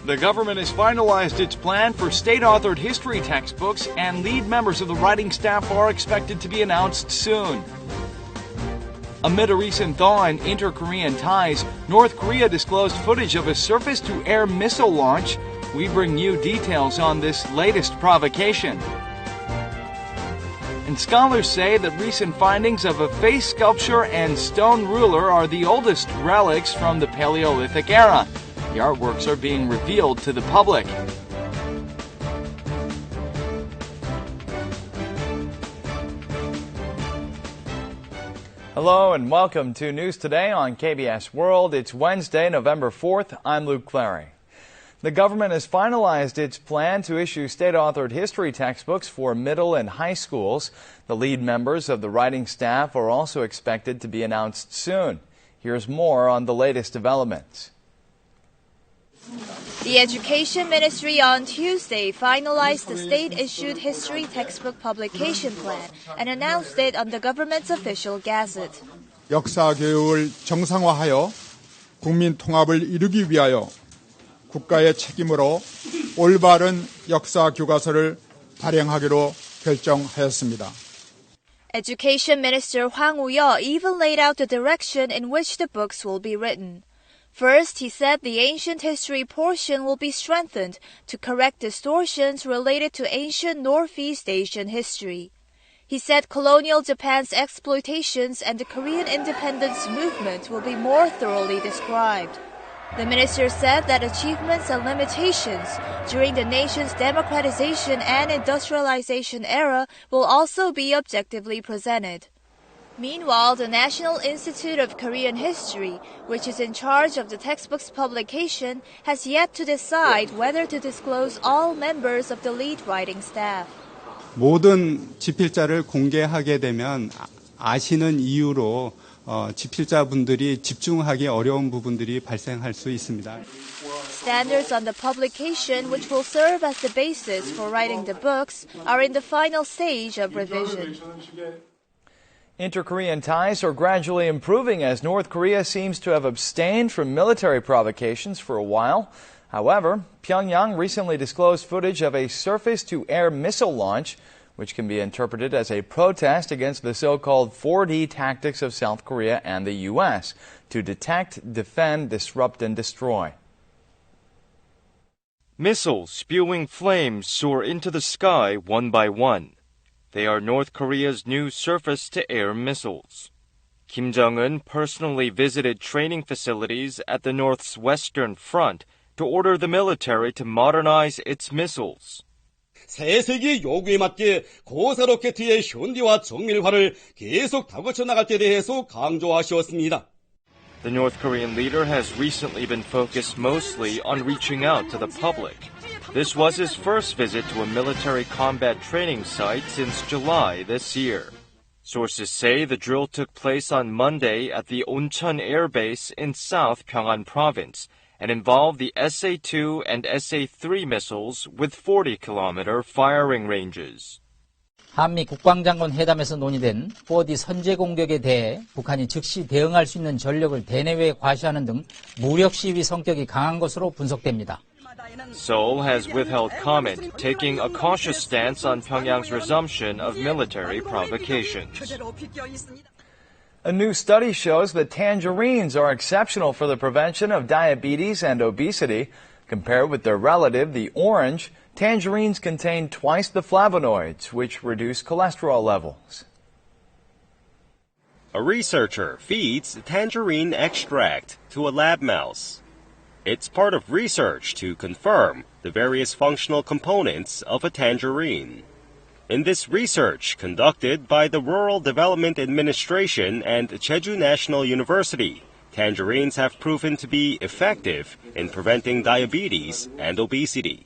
The government has finalized its plan for state-authored history textbooks, and lead members of the writing staff are expected to be announced soon. Amid a recent thaw in inter-Korean ties, North Korea disclosed footage of a surface-to-air missile launch. We bring you details on this latest provocation. And scholars say that recent findings of a face sculpture and stone ruler are the oldest relics from the Paleolithic era. The artworks are being revealed to the public. Hello and welcome to News Today on KBS World. It's Wednesday, November 4th. I'm Luke Clary. The government has finalized its plan to issue state-authored history textbooks for middle and high schools. The lead members of the writing staff are also expected to be announced soon. Here's more on the latest developments. The Education Ministry on Tuesday finalized the state-issued history textbook publication plan and announced it on the government's official gazette. 역사 교육을 정상화하여 국민 통합을 이루기 위하여 국가의 책임으로 올바른 역사 교과서를 발행하기로 결정하였습니다. Education Minister Hwang Woo-yea even laid out the direction in which the books will be written. First, he said the ancient history portion will be strengthened to correct distortions related to ancient Northeast Asian history. He said colonial Japan's exploitations and the Korean independence movement will be more thoroughly described. The minister said that achievements and limitations during the nation's democratization and industrialization era will also be objectively presented. Meanwhile, the National Institute of Korean History, which is in charge of the textbook's publication, has yet to decide whether to disclose all members of the lead writing staff. 모든 집필자를 공개하게 되면 아시는 이유로 집필자분들이 집중하기 어려운 부분들이 발생할 수 있습니다. Standards on the publication, which will serve as the basis for writing the books, are in the final stage of revision. Inter-Korean ties are gradually improving as North Korea seems to have abstained from military provocations for a while. However, Pyongyang recently disclosed footage of a surface-to-air missile launch, which can be interpreted as a protest against the so-called 4D tactics of South Korea and the U.S. to detect, defend, disrupt, and destroy. Missiles spewing flames soar into the sky one by one. They are North Korea's new surface-to-air missiles. Kim Jong-un personally visited training facilities at the North's western front to order the military to modernize its missiles. 새 세기의 요구에 맞게 고사 로켓의 현대화 정밀화를 계속 다그쳐 나갈 때 대해서 강조하셨습니다. The North Korean leader has recently been focused mostly on reaching out to the public. This was his first visit to a military combat training site since July this year. Sources say the drill took place on Monday at the Oncheon Air Base in South Pyongan Province and involved the SA-2 and SA-3 missiles with 40-kilometer firing ranges. 한미 국방장관 회담에서 논의된 4D 선제 공격에 대해 북한이 즉시 대응할 수 있는 전력을 대내외에 과시하는 등 무력 시위 성격이 강한 것으로 분석됩니다. Seoul has withheld comment, taking a cautious stance on Pyongyang's resumption of military provocations. A new study shows that tangerines are exceptional for the prevention of diabetes and obesity. Compared with their relative, the orange, tangerines contain twice the flavonoids, which reduce cholesterol levels. A researcher feeds tangerine extract to a lab mouse. It's part of research to confirm the various functional components of a tangerine. In this research conducted by the Rural Development Administration and Jeju National University, tangerines have proven to be effective in preventing diabetes and obesity.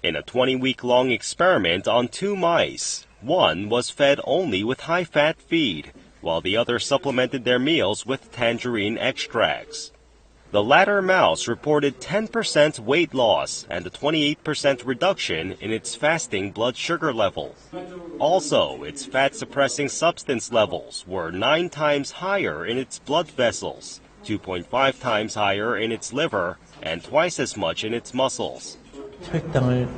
In a 20-week-long experiment on 2 mice, one was fed only with high-fat feed, while the other supplemented their meals with tangerine extracts. The latter mouse reported 10% weight loss and a 28% reduction in its fasting blood sugar level. Also, its fat-suppressing substance levels were 9 times higher in its blood vessels, 2.5 times higher in its liver, and twice as much in its muscles. 혈당을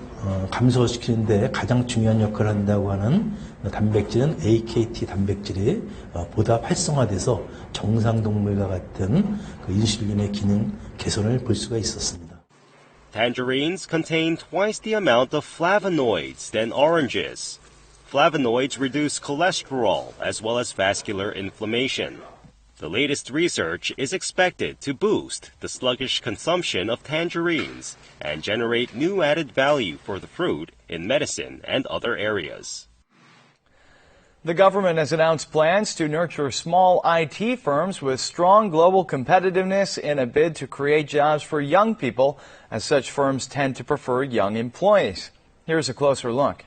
감소시키는데 가장 중요한 역할을 한다고 하는 단백질은 AKT 단백질이 보다 활성화돼서 정상 동물과 같은 그 인슐린의 기능 개선을 볼 수가 있었습니다. Tangerines contain twice the amount of flavonoids than oranges. Flavonoids reduce cholesterol as well as vascular inflammation. The latest research is expected to boost the sluggish consumption of tangerines and generate new added value for the fruit in medicine and other areas. The government has announced plans to nurture small IT firms with strong global competitiveness in a bid to create jobs for young people, as such firms tend to prefer young employees. Here's a closer look.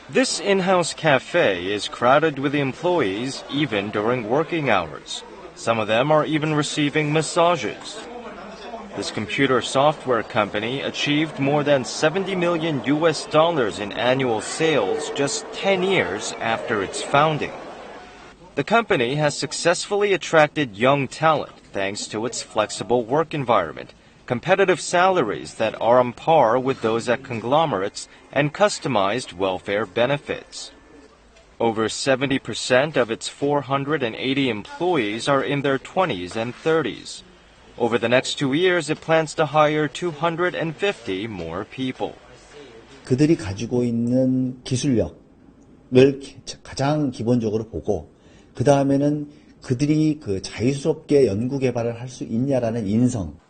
This in-house cafe is crowded with employees even during working hours. Some of them are even receiving massages. This computer software company achieved more than $70 million in annual sales just 10 years after its founding. The company has successfully attracted young talent thanks to its flexible work environment, competitive salaries that are on par with those at conglomerates, and customized welfare benefits. Over 70% of its 480 employees are in their 20s and 30s. Over the next 2 years, it plans to hire 250 more people. 그들이 가지고 있는 기술력을 가장 기본적으로 보고 그 다음에는 그들이 그 자유스럽게 연구 개발을 할 수 있냐라는 인성.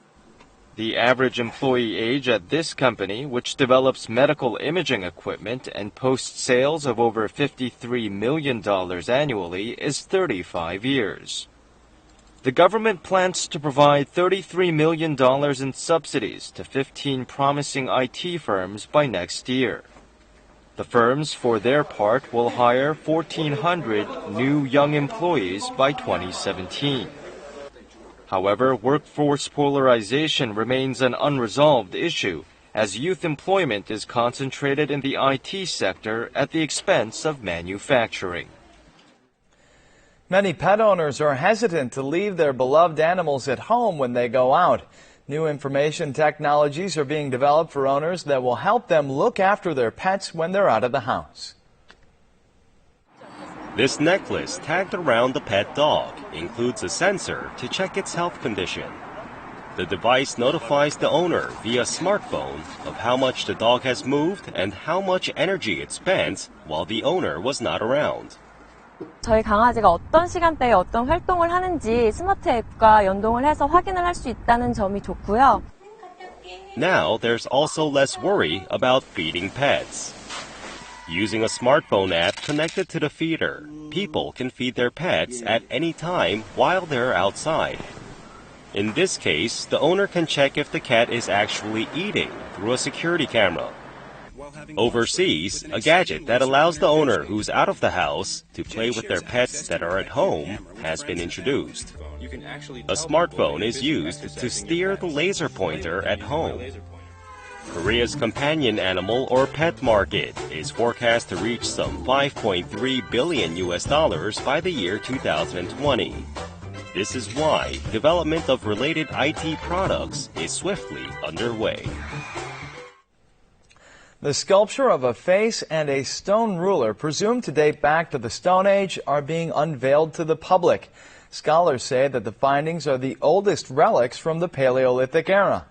The average employee age at this company, which develops medical imaging equipment and posts sales of over $53 million annually, is 35 years. The government plans to provide $33 million in subsidies to 15 promising IT firms by next year. The firms, for their part, will hire 1,400 new young employees by 2017. However, workforce polarization remains an unresolved issue, as youth employment is concentrated in the IT sector at the expense of manufacturing. Many pet owners are hesitant to leave their beloved animals at home when they go out. New information technologies are being developed for owners that will help them look after their pets when they're out of the house. This necklace tagged around the pet dog includes a sensor to check its health condition. The device notifies the owner via smartphone of how much the dog has moved and how much energy it spent while the owner was not around. 저희 강아지가 어떤 시간대에 어떤 활동을 하는지 스마트 앱과 연동을 해서 확인을 할 수 있다는 점이 좋고요. Now there's also less worry about feeding pets. Using a smartphone app connected to the feeder, people can feed their pets at any time while they're outside. In this case, the owner can check if the cat is actually eating through a security camera. Overseas, a gadget that allows the owner who's out of the house to play with their pets that are at home has been introduced. A smartphone is used to steer the laser pointer at home. Korea's companion animal or pet market is forecast to reach some $5.3 billion by the year 2020. This is why development of related IT products is swiftly underway. The sculpture of a face and a stone ruler presumed to date back to the Stone Age are being unveiled to the public. Scholars say that the findings are the oldest relics from the Paleolithic era.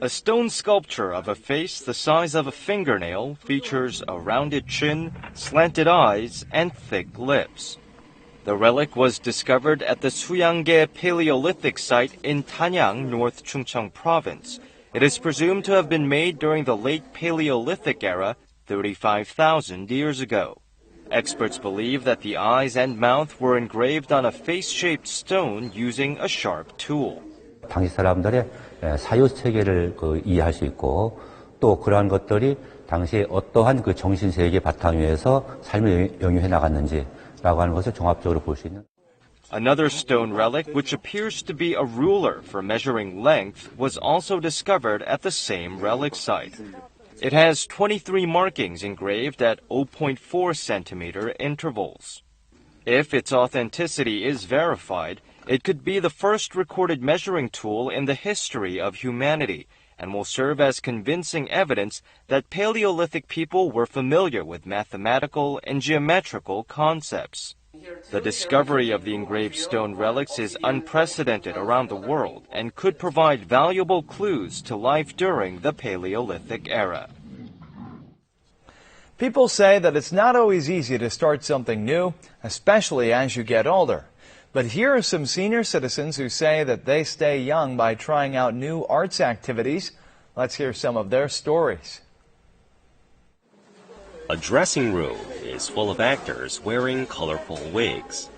A stone sculpture of a face the size of a fingernail features a rounded chin, slanted eyes, and thick lips. The relic was discovered at the Suyangge Paleolithic site in Tanyang, North Chungcheong Province. It is presumed to have been made during the late Paleolithic era, 35,000 years ago. Experts believe that the eyes and mouth were engraved on a face-shaped stone using a sharp tool. 당시 사람들의 사유 체계를 이해할 수 있고 또 그러한 것들이 당시에 어떠한 그 정신 세계 바탕 위에서 삶을 영위해 나갔는지라고 하는 것을 종합적으로 볼 수 있는. Another stone relic, which appears to be a ruler for measuring length, was also discovered at the same relic site. It has 23 markings engraved at 0.4 centimeter intervals. If its authenticity is verified, It could be the first recorded measuring tool in the history of humanity and will serve as convincing evidence that Paleolithic people were familiar with mathematical and geometrical concepts. The discovery of the engraved stone relics is unprecedented around the world and could provide valuable clues to life during the Paleolithic era. People say that it's not always easy to start something new, especially as you get older. But here are some senior citizens who say that they stay young by trying out new arts activities. Let's hear some of their stories. A dressing room is full of actors wearing colorful wigs.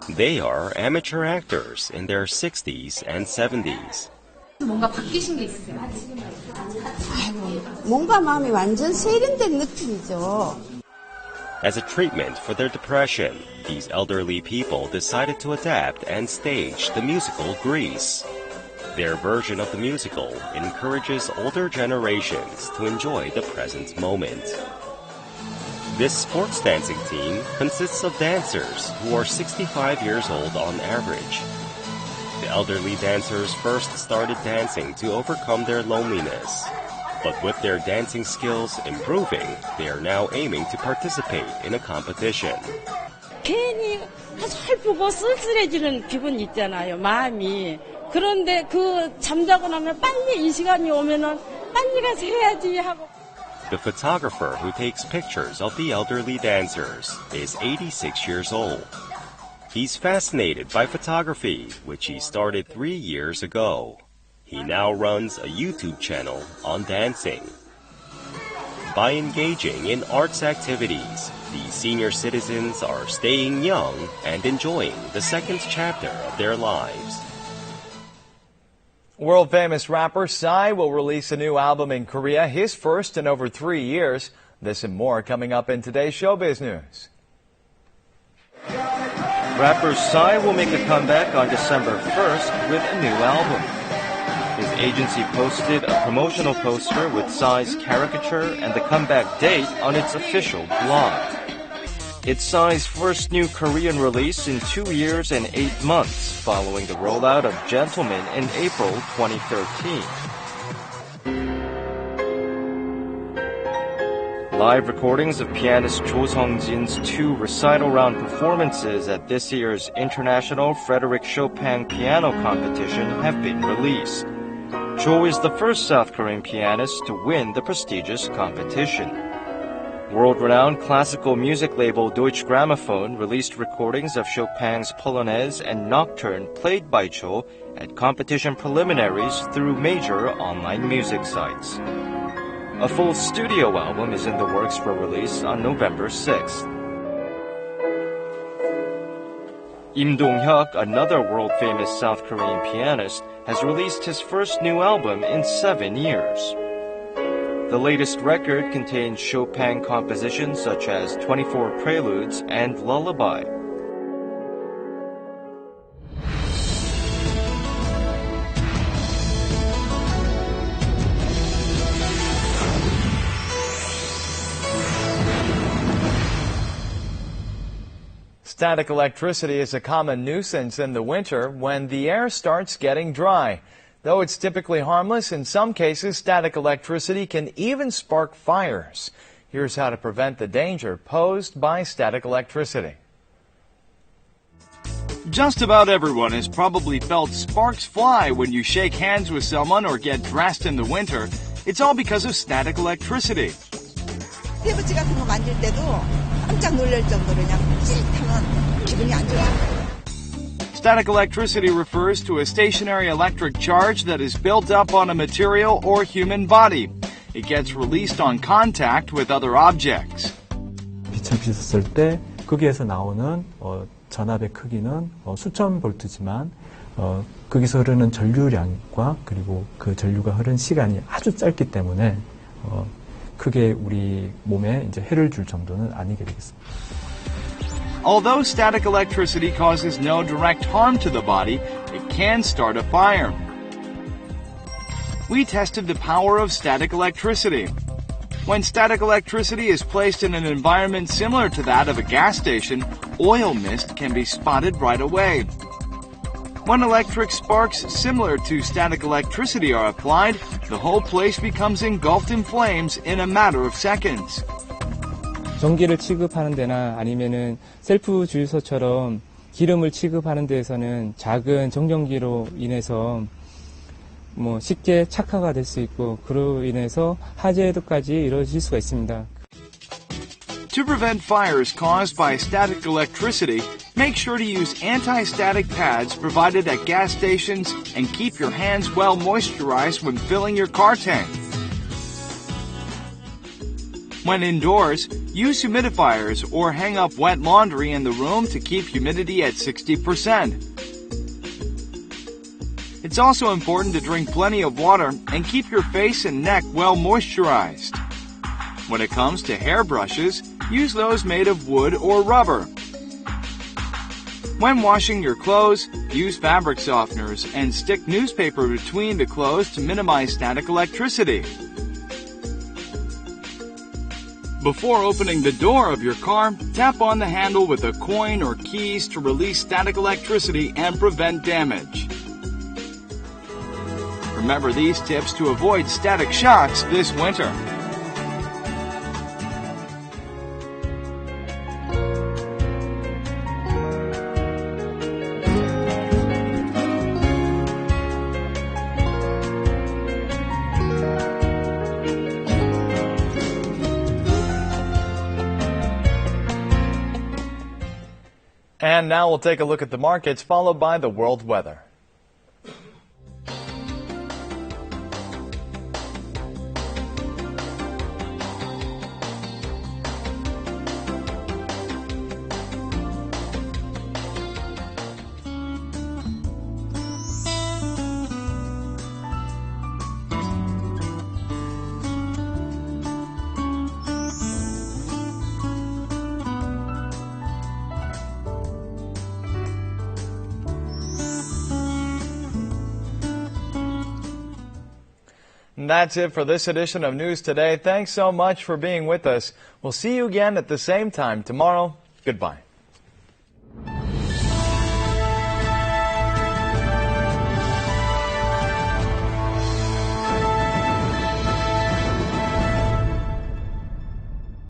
They are amateur actors in their 60s and 70s. 뭔가 바뀌신 게 있으세요? 뭔가 마음이 완전 세련된 느낌이죠. As a treatment for their depression, these elderly people decided to adapt and stage the musical Grease. Their version of the musical encourages older generations to enjoy the present moment. This sports dancing team consists of dancers who are 65 years old on average. The elderly dancers first started dancing to overcome their loneliness. But with their dancing skills improving, they are now aiming to participate in a competition. 괜히 슬프고 쓸쓸해지는 기분이 있잖아요, 마음이. 그런데 그 잠자고 나면 빨리 이 시간이 오면은 빨리 가서 해야지 하고. The photographer who takes pictures of the elderly dancers is 86 years old. He's fascinated by photography, which he started 3 years ago. He now runs a YouTube channel on dancing. By engaging in arts activities, these senior citizens are staying young and enjoying the second chapter of their lives. World-famous rapper Psy will release a new album in Korea, his first in over 3 years. This and more coming up in today's Showbiz News. Rapper Psy will make a comeback on December 1st with a new album. His agency posted a promotional poster with Psy's caricature and the comeback date on its official blog. It's Psy's first new Korean release in 2 years and 8 months, following the rollout of Gentleman in April 2013. Live recordings of pianist Cho Sung-jin's 2 recital round performances at this year's International Frédéric Chopin Piano Competition have been released. Cho is the first South Korean pianist to win the prestigious competition. World-renowned classical music label Deutsche Grammophon released recordings of Chopin's Polonaise and Nocturne played by Cho at competition preliminaries through major online music sites. A full studio album is in the works for release on November 6th. Im Dong-hyuk, another world-famous South Korean pianist, has released his first new album in 7 years. The latest record contains Chopin compositions such as 24 Preludes and Lullaby. Static electricity is a common nuisance in the winter when the air starts getting dry. Though it's typically harmless, in some cases static electricity can even spark fires. Here's how to prevent the danger posed by static electricity. Just about everyone has probably felt sparks fly when you shake hands with someone or get dressed in the winter. It's all because of static electricity. 피부치 같은 거 만질 때도 깜짝 놀랄 정도로 그냥 찌릿하면 기분이 안 좋아요. Static electricity refers to a stationary electric charge that is built up on a material or human body. It gets released on contact with other objects. 빛을 비쳤을 때 거기에서 나오는 전압의 크기는 수천 볼트지만 거기서 흐르는 전류량과 그리고 그 전류가 흐른 시간이 아주 짧기 때문에 크게 우리 몸에 이제 해를 줄 정도는 아니게 되겠습니다. Although static electricity causes no direct harm to the body, it can start a fire. We tested the power of static electricity. When static electricity is placed in an environment similar to that of a gas station, oil mist can be spotted right away. When electric sparks similar to static electricity are applied, the whole place becomes engulfed in flames in a matter of seconds. 전기를 취급하는 데나 아니면은 셀프 주유소처럼 기름을 취급하는 데에서는 작은 정전기로 인해서 쉽게 착화가 될 수 있고 그로 인해서 화재도까지 이루어질 수가 있습니다. To prevent fires caused by static electricity, make sure to use anti-static pads provided at gas stations and keep your hands well moisturized when filling your car tank. When indoors, use humidifiers or hang up wet laundry in the room to keep humidity at 60%. It's also important to drink plenty of water and keep your face and neck well moisturized. When it comes to hairbrushes, use those made of wood or rubber. When washing your clothes, use fabric softeners and stick newspaper between the clothes to minimize static electricity. Before opening the door of your car, tap on the handle with a coin or keys to release static electricity and prevent damage. Remember these tips to avoid static shocks this winter. And now we'll take a look at the markets, followed by the world weather. And that's it for this edition of News Today. Thanks so much for being with us. We'll see you again at the same time tomorrow. Goodbye.